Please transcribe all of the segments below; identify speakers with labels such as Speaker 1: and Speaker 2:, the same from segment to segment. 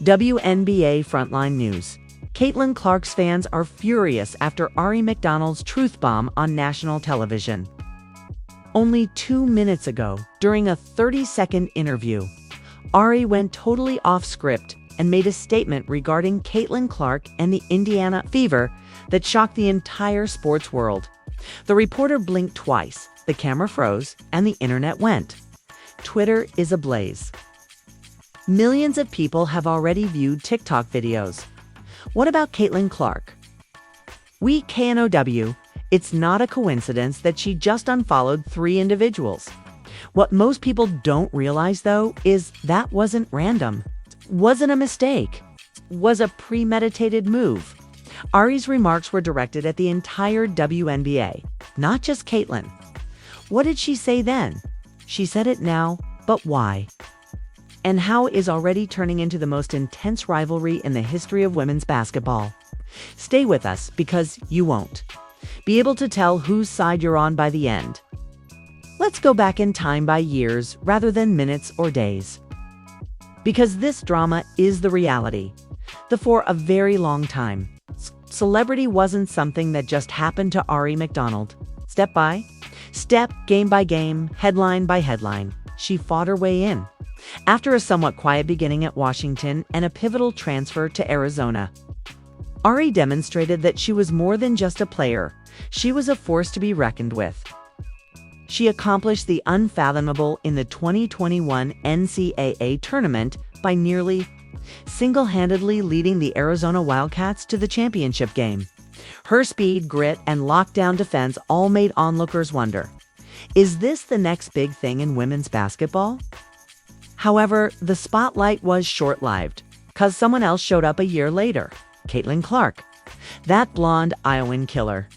Speaker 1: WNBA Frontline News. Caitlin Clark's fans are furious after Aari McDonald's truth bomb on national television. Only 2 minutes ago, during a 30-second interview, Aari went totally off script and made a statement regarding Caitlin Clark and the Indiana Fever that shocked the entire sports world. The reporter blinked twice, the camera froze, and the internet went. Twitter is ablaze. Millions of people have already viewed TikTok videos. What about Caitlin Clark? We KNOW, it's not a coincidence that she just unfollowed 3 individuals. What most people don't realize, though, is that wasn't random, wasn't a mistake, was a premeditated move. Aari's remarks were directed at the entire WNBA, not just Caitlin. What did she say then? She said it now, but why? And how is already turning into the most intense rivalry in the history of women's basketball. Stay with us, because you won't be able to tell whose side you're on by the end. Let's go back in time by years rather than minutes or days. Because this drama is the reality. For a very long time, celebrity wasn't something that just happened to Aari McDonald. Step by step, game by game, headline by headline, she fought her way in. After a somewhat quiet beginning at Washington and a pivotal transfer to Arizona, Aari demonstrated that she was more than just a player. She was a force to be reckoned with. She accomplished the unfathomable in the 2021 NCAA tournament by nearly single-handedly leading the Arizona Wildcats to the championship game. Her speed, grit, and lockdown defense all made onlookers wonder, is this the next big thing in women's basketball? However, the spotlight was short-lived, because someone else showed up a year later, Caitlin Clark, that blonde Iowan killer,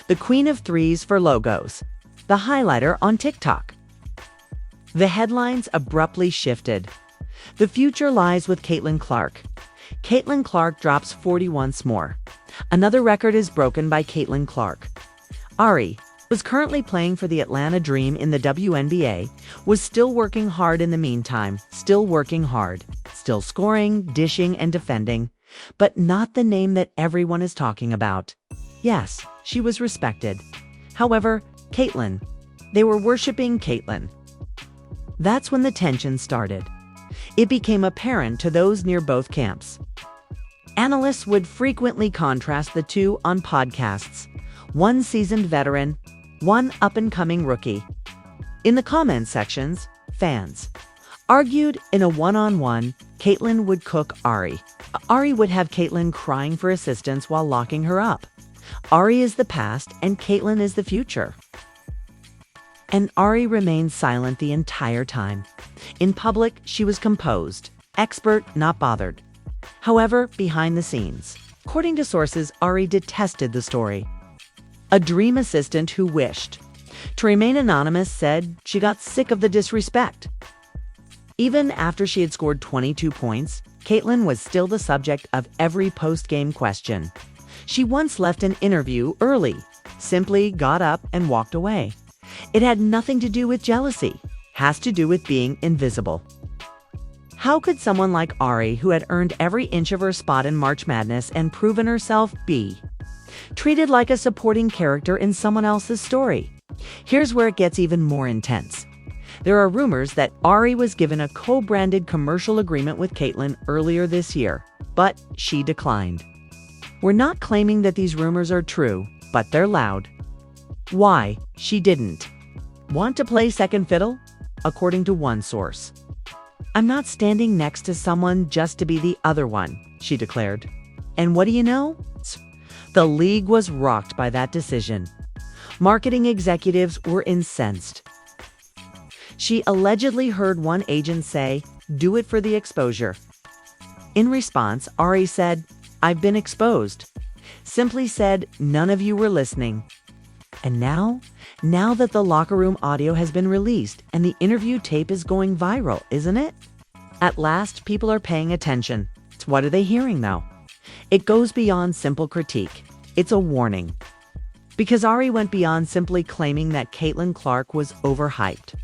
Speaker 1: the queen of threes for logos, the highlighter on TikTok. The headlines abruptly shifted. The future lies with Caitlin Clark. Caitlin Clark drops 40 once more. Another record is broken by Caitlin Clark. Aari was currently playing for the Atlanta Dream in the WNBA, was still working hard in the meantime, still working hard, still scoring, dishing, and defending, but not the name that everyone is talking about. Yes, she was respected. However, Caitlin, they were worshiping Caitlin. That's when the tension started. It became apparent to those near both camps. Analysts would frequently contrast the two on podcasts, one seasoned veteran, one up-and-coming rookie. In the comment sections, fans argued in a one-on-one, Caitlin would cook Aari. Aari would have Caitlin crying for assistance while locking her up. Aari is the past and Caitlin is the future. And Aari remained silent the entire time. In public, she was composed, expert, not bothered. However, behind the scenes, according to sources, Aari detested the story. A Dream assistant who wished to remain anonymous said she got sick of the disrespect. Even after she had scored 22 points, Caitlin was still the subject of every post-game question. She once left an interview early, simply got up and walked away. It had nothing to do with jealousy, has to do with being invisible. How could someone like Aari, who had earned every inch of her spot in March Madness and proven herself, be treated like a supporting character in someone else's story? Here's where it gets even more intense. There are rumors that Aari was given a co-branded commercial agreement with Caitlin earlier this year, but she declined. We're not claiming that these rumors are true, but they're loud. Why? She didn't want to play second fiddle? According to one source, "I'm not standing next to someone just to be the other one," she declared. And what do you know? The league was rocked by that decision. Marketing executives were incensed. She allegedly heard one agent say, "Do it for the exposure." In response, Aari said, "I've been exposed." Simply said, none of you were listening. And now that the locker room audio has been released and the interview tape is going viral, isn't it? At last, people are paying attention. What are they hearing, though? It goes beyond simple critique. It's a warning. Because Aari went beyond simply claiming that Caitlin Clark was overhyped.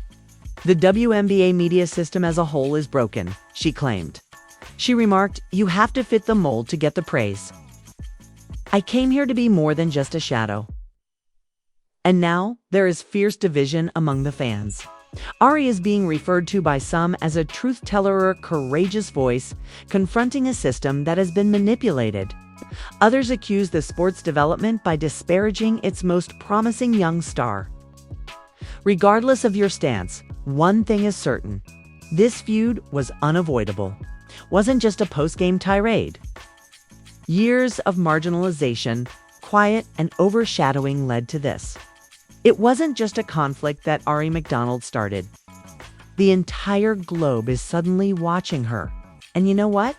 Speaker 1: The WNBA media system as a whole is broken, she claimed. She remarked, "You have to fit the mold to get the praise. I came here to be more than just a shadow." And now, there is fierce division among the fans. Aari is being referred to by some as a truth-teller or courageous voice, confronting a system that has been manipulated. Others accuse the sport's development by disparaging its most promising young star. Regardless of your stance, one thing is certain. This feud was unavoidable. Wasn't just a post-game tirade. Years of marginalization, quiet and overshadowing led to this. It wasn't just a conflict that Aari McDonald started. The entire globe is suddenly watching her. And you know what?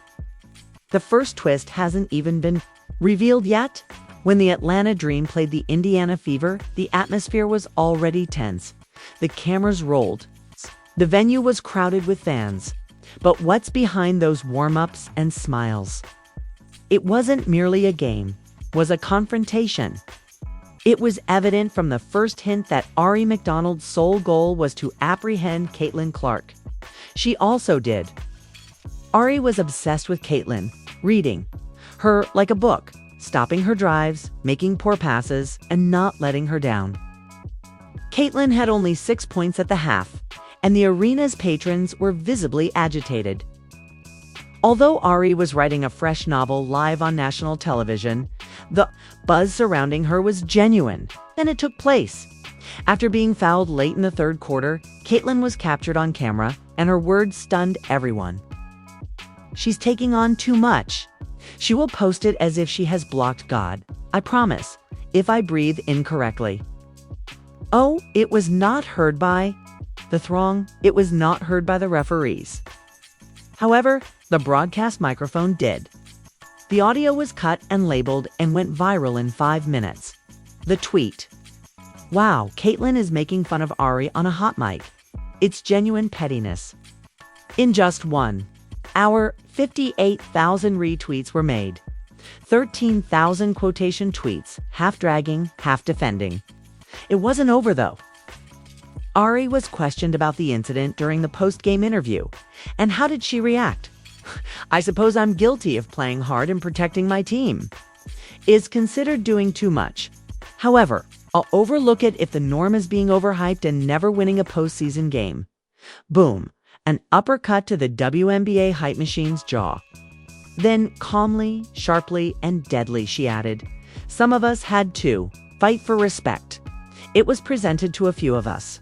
Speaker 1: The first twist hasn't even been revealed yet. When the Atlanta Dream played the Indiana Fever, the atmosphere was already tense. The cameras rolled. The venue was crowded with fans. But what's behind those warm-ups and smiles? It wasn't merely a game, it was a confrontation. It was evident from the first hint that Aari McDonald's sole goal was to apprehend Caitlin Clark. She also did. Aari was obsessed with Caitlin, reading her like a book, stopping her drives, making poor passes, and not letting her down. Caitlin had only 6 points at the half, and the arena's patrons were visibly agitated. Although Aari was writing a fresh novel live on national television, the buzz surrounding her was genuine, and it took place. After being fouled late in the third quarter, Caitlin was captured on camera, and her words stunned everyone. "She's taking on too much. She will post it as if she has blocked God. I promise, if I breathe incorrectly." Oh, it was not heard by the throng. It was not heard by the referees. However, the broadcast microphone did. The audio was cut and labeled and went viral in 5 minutes. The tweet: "Wow, Caitlin is making fun of Aari on a hot mic. It's genuine pettiness." In just 1 hour, 58,000 retweets were made. 13,000 quotation tweets, half dragging, half defending. It wasn't over though. Aari was questioned about the incident during the post-game interview. And how did she react? "I suppose I'm guilty of playing hard and protecting my team." Is considered doing too much. However, I'll overlook it if the norm is being overhyped and never winning a postseason game. Boom, an uppercut to the WNBA hype machine's jaw. Then calmly, sharply, and deadly, she added, "Some of us had to fight for respect. It was presented to a few of us."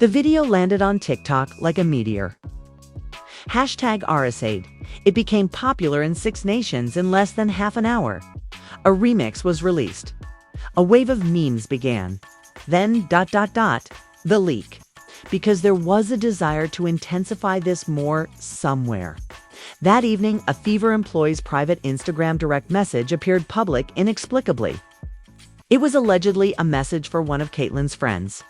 Speaker 1: The video landed on TikTok like a meteor. #Arisade. It became popular in 6 nations in less than half an hour. A remix was released. A wave of memes began. Then ... the leak. Because there was a desire to intensify this more somewhere. That evening, a Fever employee's private Instagram direct message appeared public inexplicably. It was allegedly a message for one of Caitlin's friends.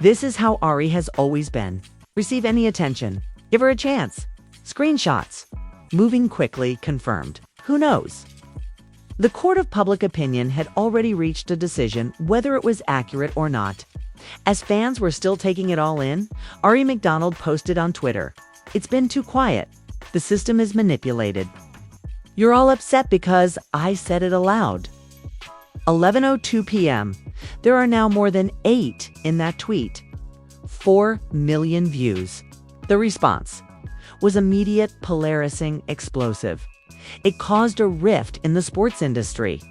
Speaker 1: "This is how Aari has always been. Receive any attention. Give her a chance. Screenshots." Moving quickly, confirmed. Who knows? The court of public opinion had already reached a decision whether it was accurate or not. As fans were still taking it all in, Aari McDonald posted on Twitter, "It's been too quiet. The system is manipulated. You're all upset because I said it aloud." 11:02 p.m. There are now more than 8 in that tweet. 4 million views. The response was immediate, polarizing, explosive. It caused a rift in the sports industry.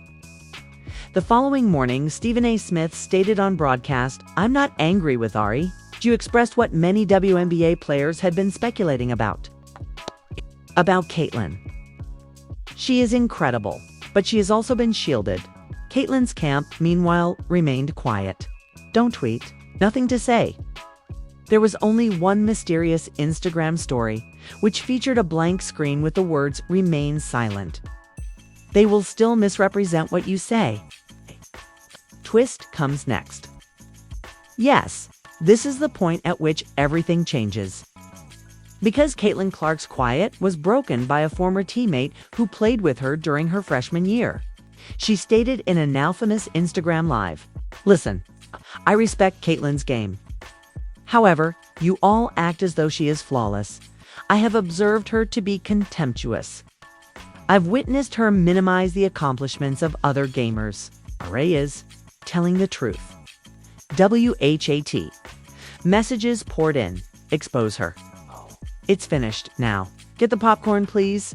Speaker 1: The following morning, Stephen A. Smith stated on broadcast, "I'm not angry with Aari." You expressed what many WNBA players had been speculating about Caitlin. "She is incredible, but she has also been shielded." Caitlin's camp, meanwhile, remained quiet. "Don't tweet. Nothing to say." There was only one mysterious Instagram story, which featured a blank screen with the words, "Remain silent. They will still misrepresent what you say." Twist comes next. Yes, this is the point at which everything changes. Because Caitlin Clark's quiet was broken by a former teammate who played with her during her freshman year. She stated in a now famous Instagram Live, "Listen, I respect Caitlin's game. However, you all act as though she is flawless. I have observed her to be contemptuous. I've witnessed her minimize the accomplishments of other gamers. Aari is telling the truth. WHAT. Messages poured in. Expose her. It's finished now. Get the popcorn, please.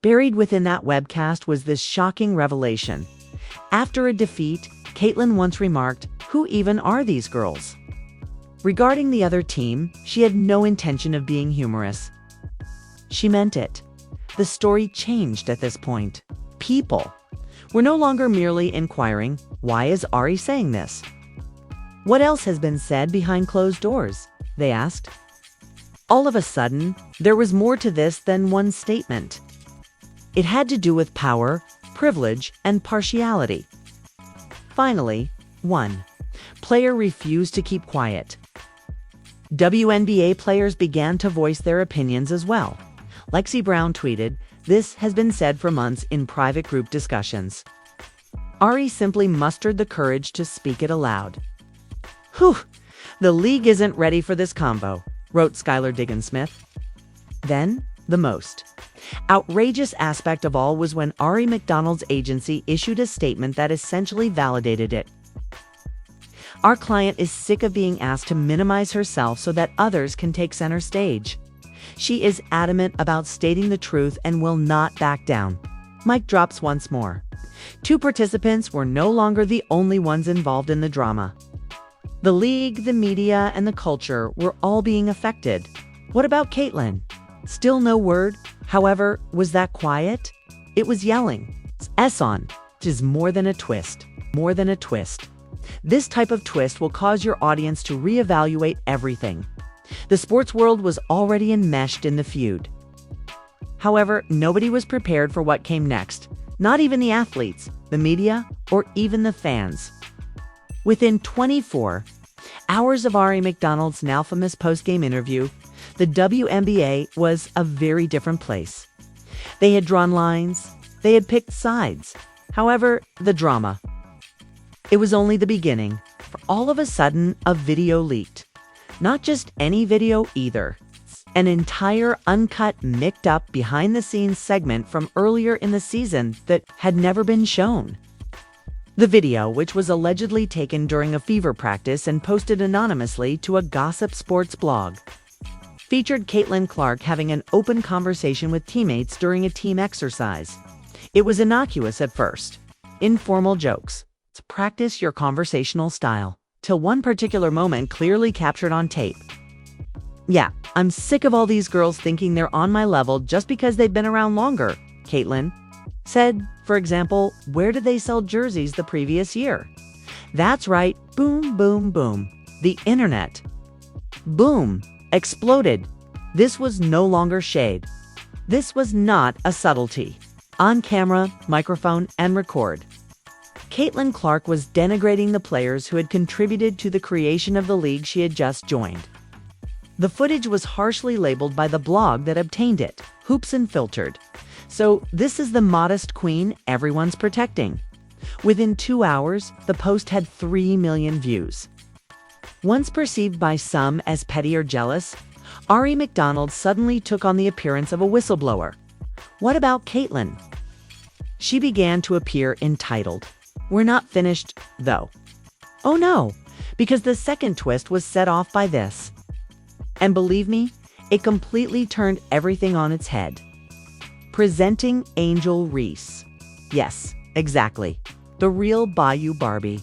Speaker 1: Buried within that webcast was this shocking revelation. After a defeat, Caitlyn once remarked, "Who even are these girls?" Regarding the other team, she had no intention of being humorous. She meant it. The story changed at this point. People were no longer merely inquiring, "Why is Aari saying this?" "What else has been said behind closed doors?" they asked. All of a sudden, there was more to this than one statement. It had to do with power, privilege, and partiality. Finally, one player refused to keep quiet. WNBA players began to voice their opinions as well. Lexi Brown tweeted, "This has been said for months in private group discussions." Aari simply mustered the courage to speak it aloud. "Whew, the league isn't ready for this convo," wrote Skylar Diggins-Smith. Then, the most outrageous aspect of all was when Aari McDonald's agency issued a statement that essentially validated it. "Our client is sick of being asked to minimize herself so that others can take center stage. She is adamant about stating the truth and will not back down." Mic drops once more. Two participants were no longer the only ones involved in the drama. The league, the media, and the culture were all being affected. What about Caitlyn? Still no word. However, was that quiet? It was yelling. "S-on. It is more than a twist. More than a twist. This type of twist will cause your audience to reevaluate everything." The sports world was already enmeshed in the feud. However, nobody was prepared for what came next. Not even the athletes, the media, or even the fans. Within 24 hours of Aari McDonald's now famous post-game interview, the WNBA was a very different place. They had drawn lines. They had picked sides. However, the drama. It was only the beginning, for all of a sudden, a video leaked. Not just any video either. An entire uncut, mixed-up, behind-the-scenes segment from earlier in the season that had never been shown. The video, which was allegedly taken during a fever practice and posted anonymously to a gossip sports blog, featured Caitlin Clark having an open conversation with teammates during a team exercise. It was innocuous at first. Informal jokes. Practice your conversational style. Till one particular moment clearly captured on tape. "Yeah, I'm sick of all these girls thinking they're on my level just because they've been around longer," Caitlyn said. For example, "Where did they sell jerseys the previous year?" That's right, boom, boom, boom. The internet. Boom. Exploded. This was no longer shade. This was not a subtlety. On camera, microphone, and record. Caitlin Clark was denigrating the players who had contributed to the creation of the league she had just joined. The footage was harshly labeled by the blog that obtained it, Hoops Unfiltered. So this is the modest queen everyone's protecting. Within 2 hours, the post had 3 million views. Once perceived by some as petty or jealous, Aari McDonald suddenly took on the appearance of a whistleblower. What about Caitlyn? She began to appear entitled. We're not finished, though. Oh no, because the second twist was set off by this. And believe me, it completely turned everything on its head. Presenting Angel Reese. Yes, exactly. The real Bayou Barbie.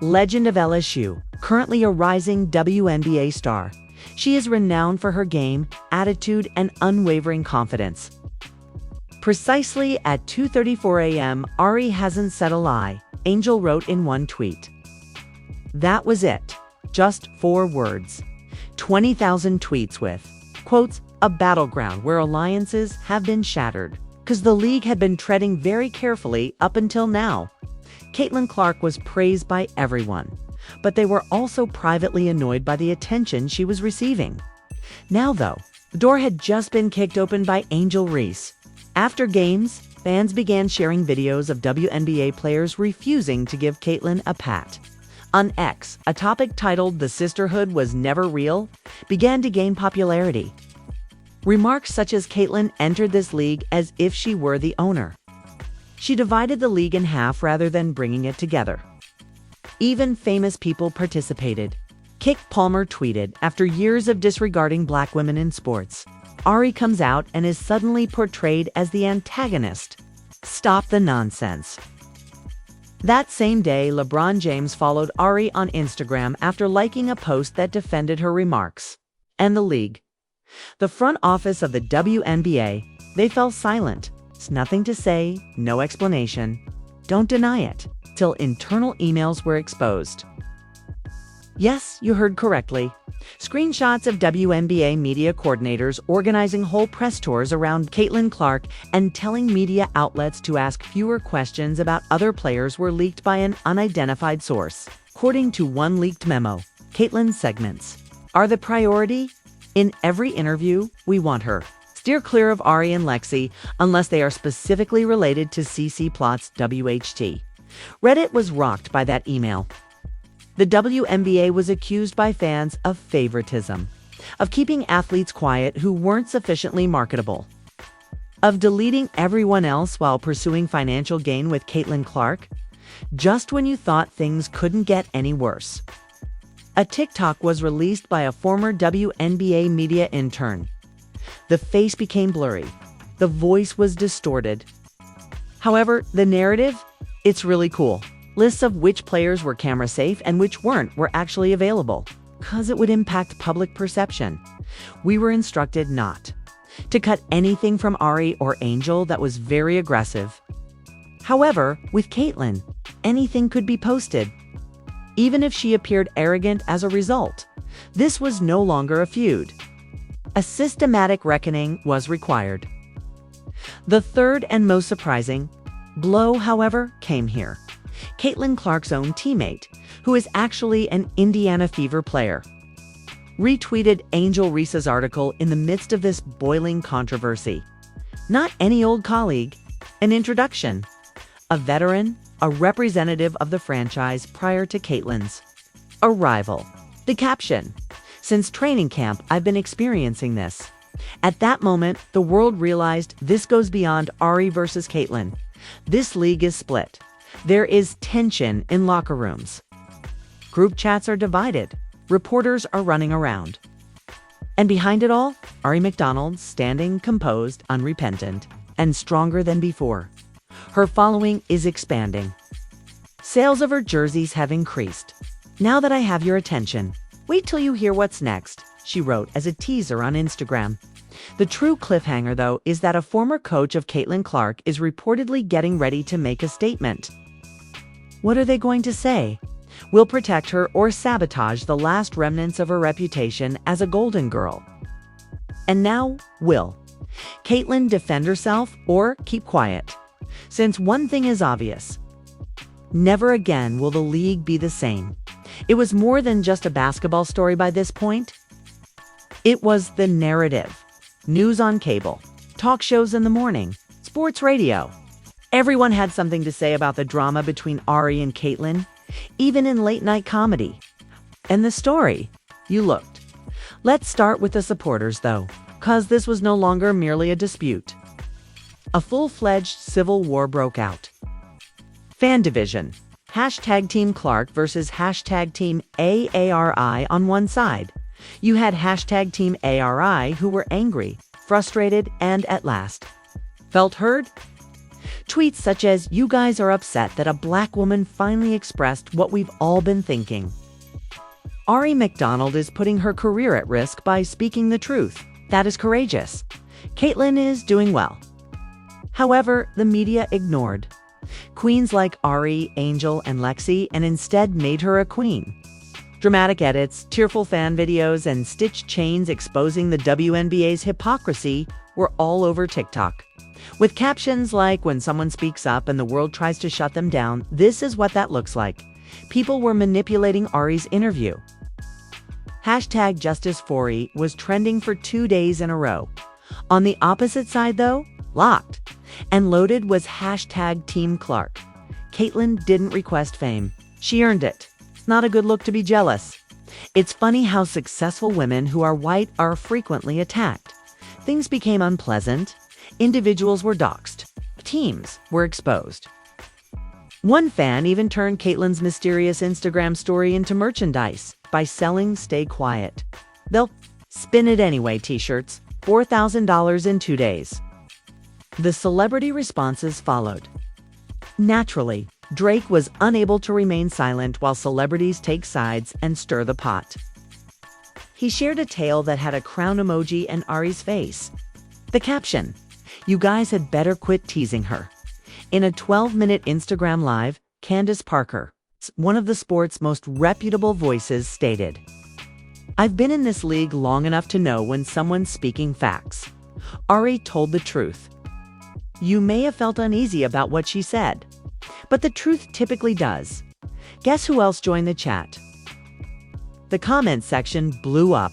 Speaker 1: Legend of LSU, currently a rising WNBA star. She is renowned for her game, attitude, and unwavering confidence. Precisely at 2:34 a.m., Aari hasn't said a lie, Angel wrote in one tweet. That was it. Just 4 words. 20,000 tweets with, quotes, a battleground where alliances have been shattered. Because the league had been treading very carefully up until now. Caitlin Clark was praised by everyone, but they were also privately annoyed by the attention she was receiving. Now though, the door had just been kicked open by Angel Reese. After games, fans began sharing videos of WNBA players refusing to give Caitlin a pat. On X, a topic titled "The Sisterhood Was Never Real" began to gain popularity. Remarks such as Caitlyn entered this league as if she were the owner. She divided the league in half rather than bringing it together. Even famous people participated. Kik Palmer tweeted, "After years of disregarding black women in sports, Aari comes out and is suddenly portrayed as the antagonist. Stop the nonsense." That same day, LeBron James followed Aari on Instagram after liking a post that defended her remarks. And the league. The front office of the WNBA, they fell silent. It's nothing to say, no explanation. Don't deny it, till internal emails were exposed. Yes, you heard correctly. Screenshots of WNBA media coordinators organizing whole press tours around Caitlin Clark and telling media outlets to ask fewer questions about other players were leaked by an unidentified source. According to one leaked memo, Caitlin's segments are the priority. In every interview, we want her. Steer clear of Aari and Lexi unless they are specifically related to CC Plots WHT. Reddit was rocked by that email. The WNBA was accused by fans of favoritism, of keeping athletes quiet who weren't sufficiently marketable, of deleting everyone else while pursuing financial gain with Caitlin Clark, just when you thought things couldn't get any worse. A TikTok was released by a former WNBA media intern. The face became blurry. The voice was distorted. However, the narrative? It's really cool. Lists of which players were camera safe and which weren't were actually available, because it would impact public perception. We were instructed not to cut anything from Aari or Angel that was very aggressive. However, with Caitlyn, anything could be posted, even if she appeared arrogant as a result. This was no longer a feud. A systematic reckoning was required. The third and most surprising blow, however, came here. Caitlin Clark's own teammate, who is actually an Indiana Fever player, retweeted Angel Reese's article in the midst of this boiling controversy. Not any old colleague, an introduction, a veteran, a representative of the franchise prior to Caitlyn's arrival. The caption: "Since training camp, I've been experiencing this." At that moment, the world realized this goes beyond Aari versus Caitlyn. This league is split. There is tension in locker rooms. Group chats are divided. Reporters are running around. And behind it all, Aari McDonald standing composed, unrepentant, and stronger than before. Her following is expanding. Sales of her jerseys have increased. "Now that I have your attention, wait till you hear what's next," she wrote as a teaser on Instagram. The true cliffhanger, though, is that a former coach of Caitlin Clark is reportedly getting ready to make a statement. What are they going to say? Will protect her or sabotage the last remnants of her reputation as a Golden Girl? And now, will Caitlyn defend herself or keep quiet? Since one thing is obvious, never again will the league be the same. It was more than just a basketball story by this point. It was the narrative. News on cable, talk shows in the morning, sports radio. Everyone had something to say about the drama between Aari and Caitlyn, even in late-night comedy. And the story? You looked. Let's start with the supporters, though, because this was no longer merely a dispute. A full-fledged civil war broke out. Fan division. Hashtag Team Clark versus hashtag Team AARI on one side. You had hashtag Team ARI who were angry, frustrated, and at last felt heard. Tweets such as, "You guys are upset that a black woman finally expressed what we've all been thinking." Aari McDonald is putting her career at risk by speaking the truth. That is courageous. Caitlyn is doing well. However, the media ignored queens like Aari, Angel, and Lexi and instead made her a queen. Dramatic edits, tearful fan videos, and stitched chains exposing the WNBA's hypocrisy were all over TikTok. With captions like, "When someone speaks up and the world tries to shut them down, this is what that looks like." People were manipulating Aari's interview. Hashtag Justice Fori was trending for 2 days in a row. On the opposite side, though, locked and loaded was hashtag Team Clark. Caitlyn didn't request fame. She earned it. It's not a good look to be jealous. It's funny how successful women who are white are frequently attacked. Things became unpleasant. Individuals were doxxed. Teams were exposed. One fan even turned Caitlyn's mysterious Instagram story into merchandise by selling "Stay Quiet. They'll spin it anyway" t-shirts, $4,000 in 2 days. The celebrity responses followed. Naturally, Drake was unable to remain silent while celebrities take sides and stir the pot. He shared a tale that had a crown emoji and Aari's face. The caption, "You guys had better quit teasing her." In a 12-minute Instagram Live, Candace Parker, one of the sport's most reputable voices, stated, "I've been in this league long enough to know when someone's speaking facts. Aari told the truth. You may have felt uneasy about what she said, but the truth typically does." Guess who else joined the chat? The comment section blew up.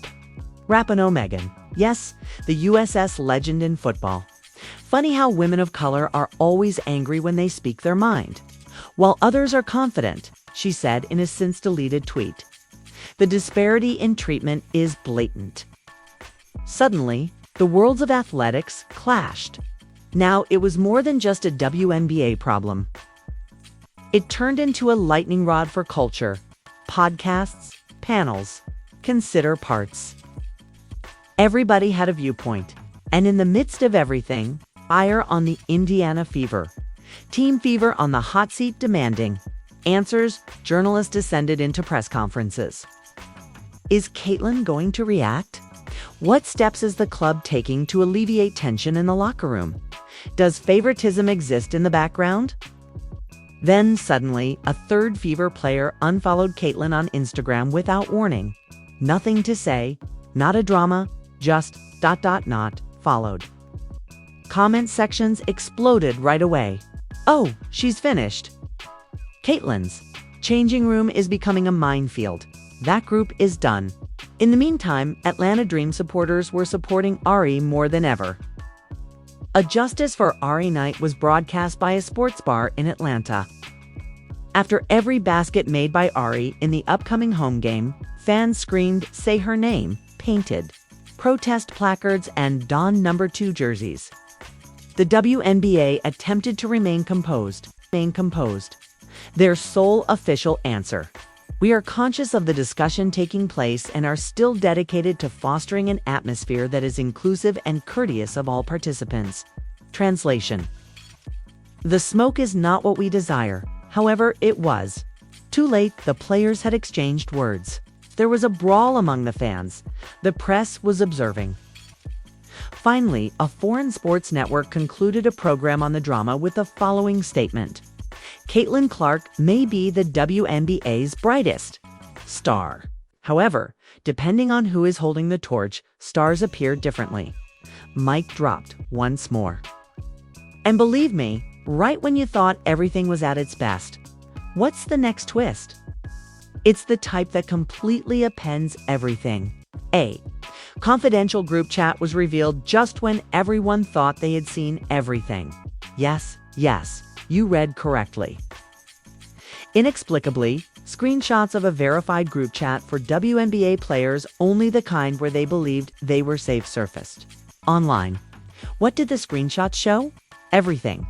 Speaker 1: Rapinoe Megan, yes, the USS legend in football. Funny how women of color are always angry when they speak their mind, while others are confident, she said in a since-deleted tweet. The disparity in treatment is blatant. Suddenly, the worlds of athletics clashed. Now it was more than just a WNBA problem. It turned into a lightning rod for culture. Podcasts, panels, consider parts. Everybody had a viewpoint, and in the midst of everything, fire on the Indiana Fever. Team Fever on the hot seat demanding answers. Journalists descended into press conferences. Is Caitlyn going to react? What steps is the club taking to alleviate tension in the locker room? Does favoritism exist in the background? Then suddenly, a third Fever player unfollowed Caitlyn on Instagram without warning. Nothing to say, not a drama, just ... followed. Comment sections exploded right away. Oh, she's finished. Caitlyn's changing room is becoming a minefield. That group is done. In the meantime, Atlanta Dream supporters were supporting Aari more than ever. A Justice for Aari night was broadcast by a sports bar in Atlanta. After every basket made by Aari in the upcoming home game, fans screamed, "Say her name," painted protest placards, and donned number 2 jerseys. The WNBA attempted to remain composed. Their sole official answer: "We are conscious of the discussion taking place and are still dedicated to fostering an atmosphere that is inclusive and courteous of all participants." Translation: The smoke is not what we desire. However, it was. Too late, the players had exchanged words. There was a brawl among the fans. The press was observing. Finally, a foreign sports network concluded a program on the drama with the following statement: Caitlyn Clark may be the WNBA's brightest star. However, depending on who is holding the torch, stars appear differently. Mic dropped once more. And believe me, right when you thought everything was at its best, what's the next twist? It's the type that completely upends everything. A confidential group chat was revealed just when everyone thought they had seen everything. Yes, you read correctly. Inexplicably, screenshots of a verified group chat for WNBA players, only the kind where they believed they were safe, surfaced online. What did the screenshots show? Everything.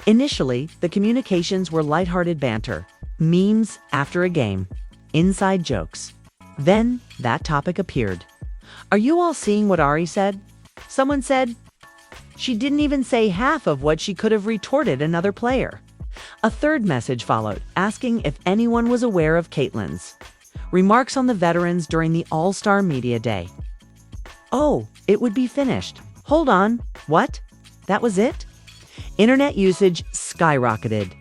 Speaker 1: Initially, the communications were lighthearted banter, memes after a game, inside jokes. Then, that topic appeared. "Are you all seeing what Aari said?" Someone said. "She didn't even say half of what she could have retorted another player." A third message followed, asking if anyone was aware of Caitlyn's remarks on the veterans during the All-Star Media Day. "Oh, it would be finished. Hold on, what? That was it?" Internet usage skyrocketed.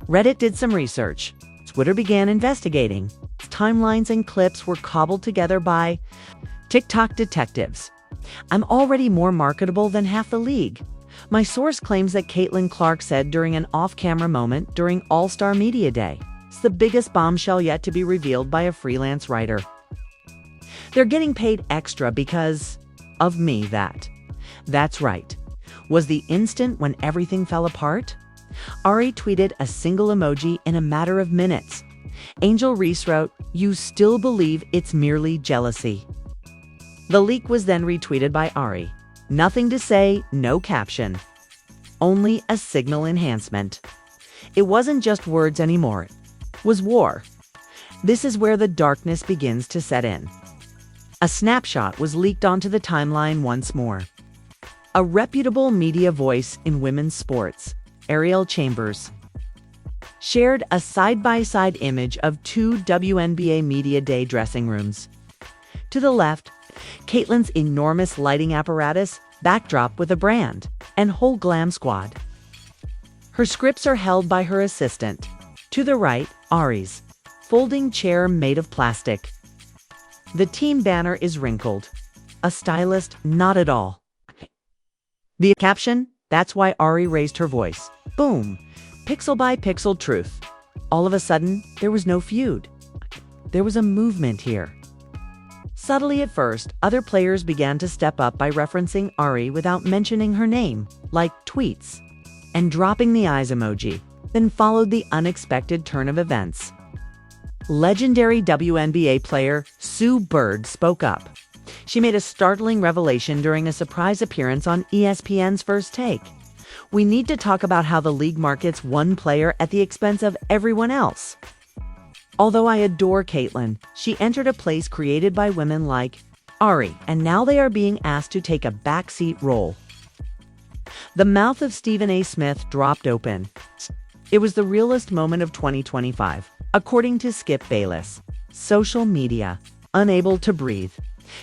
Speaker 1: Reddit did some research. Twitter began investigating. Timelines and clips were cobbled together by TikTok detectives. "I'm already more marketable than half the league." My source claims that Caitlyn Clark said during an off-camera moment during All-Star Media Day. It's the biggest bombshell yet to be revealed by a freelance writer. "They're getting paid extra because of me." That's right. Was the instant when everything fell apart? Aari tweeted a single emoji in a matter of minutes. Angel Reese wrote, "You still believe it's merely jealousy." The leak was then retweeted by Aari. Nothing to say, no caption. Only a signal enhancement. It wasn't just words anymore. It was war. This is where the darkness begins to set in. A snapshot was leaked onto the timeline once more. A reputable media voice in women's sports, Ariel Chambers, shared a side-by-side image of two WNBA Media Day dressing rooms. To the left, Caitlyn's enormous lighting apparatus, backdrop with a brand, and whole glam squad. Her scripts are held by her assistant. To the right, Aari's folding chair made of plastic. The team banner is wrinkled. A stylist, not at all. The caption, that's why Aari raised her voice. Boom. Pixel by pixel truth. All of a sudden, there was no feud. There was a movement here. Subtly at first, other players began to step up by referencing Aari without mentioning her name, like tweets, and dropping the eyes emoji. Then followed the unexpected turn of events. Legendary WNBA player Sue Bird spoke up. She made a startling revelation during a surprise appearance on ESPN's First Take. We need to talk about how the league markets one player at the expense of everyone else. Although I adore Caitlyn, she entered a place created by women like Aari, and now they are being asked to take a backseat role. The mouth of Stephen A. Smith dropped open. It was the realest moment of 2025, according to Skip Bayless. Social media, unable to breathe.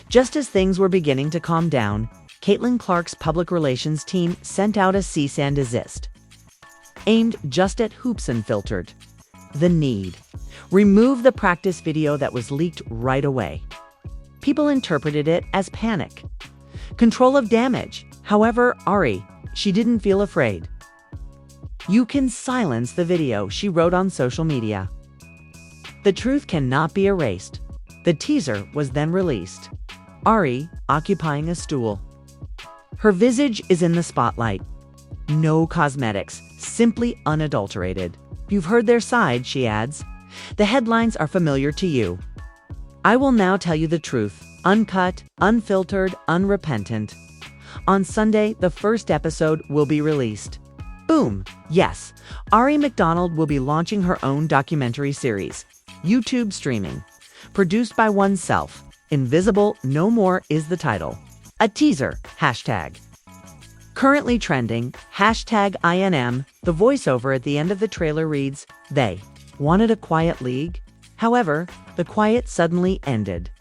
Speaker 1: Just as things were beginning to calm down, Caitlin Clark's public relations team sent out a cease and desist, aimed just at Hoops Unfiltered. The need. Remove the practice video that was leaked right away. People interpreted it as panic. Control of damage. However, Aari, she didn't feel afraid. You can silence the video, she wrote on social media. The truth cannot be erased. The teaser was then released. Aari occupying a stool. Her visage is in the spotlight. No cosmetics, simply unadulterated. You've heard their side, she adds. The headlines are familiar to you. I will now tell you the truth, uncut, unfiltered, unrepentant. On Sunday, the first episode will be released. Boom! Yes, Aari McDonald will be launching her own documentary series, YouTube streaming. Produced by oneself. Invisible No More is the title. A teaser, hashtag. Currently trending, hashtag INM, the voiceover at the end of the trailer reads, "They wanted a quiet league. However, the quiet suddenly ended."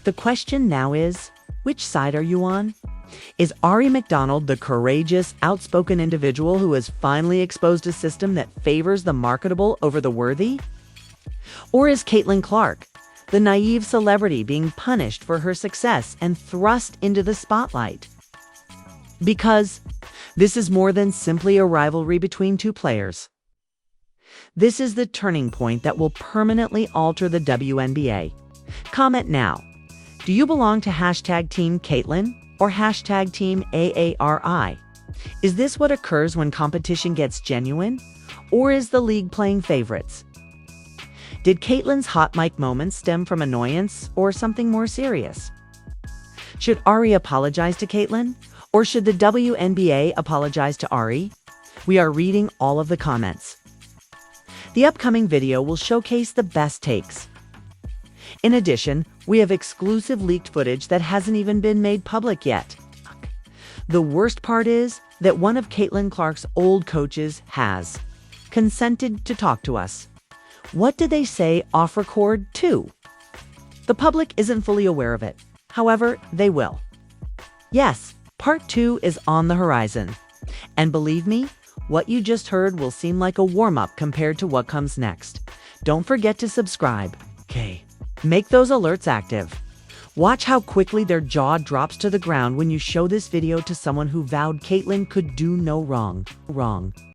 Speaker 1: The question now is, which side are you on? Is Aari McDonald the courageous, outspoken individual who has finally exposed a system that favors the marketable over the worthy? Or is Caitlin Clark, the naive celebrity being punished for her success and thrust into the spotlight? Because this is more than simply a rivalry between two players. This is the turning point that will permanently alter the WNBA. Comment now. Do you belong to hashtag Team Caitlin or hashtag Team AARI? Is this what occurs when competition gets genuine? Or is the league playing favorites? Did Caitlyn's hot mic moments stem from annoyance or something more serious? Should Aari apologize to Caitlyn? Or should the WNBA apologize to Aari? We are reading all of the comments. The upcoming video will showcase the best takes. In addition, we have exclusive leaked footage that hasn't even been made public yet. The worst part is that one of Caitlin Clark's old coaches has consented to talk to us. What did they say off record too? The public isn't fully aware of it. However, they will. Yes, part 2 is on the horizon. And believe me, what you just heard will seem like a warm-up compared to what comes next. Don't forget to subscribe. Okay. Make those alerts active. Watch how quickly their jaw drops to the ground when you show this video to someone who vowed Caitlyn could do no wrong.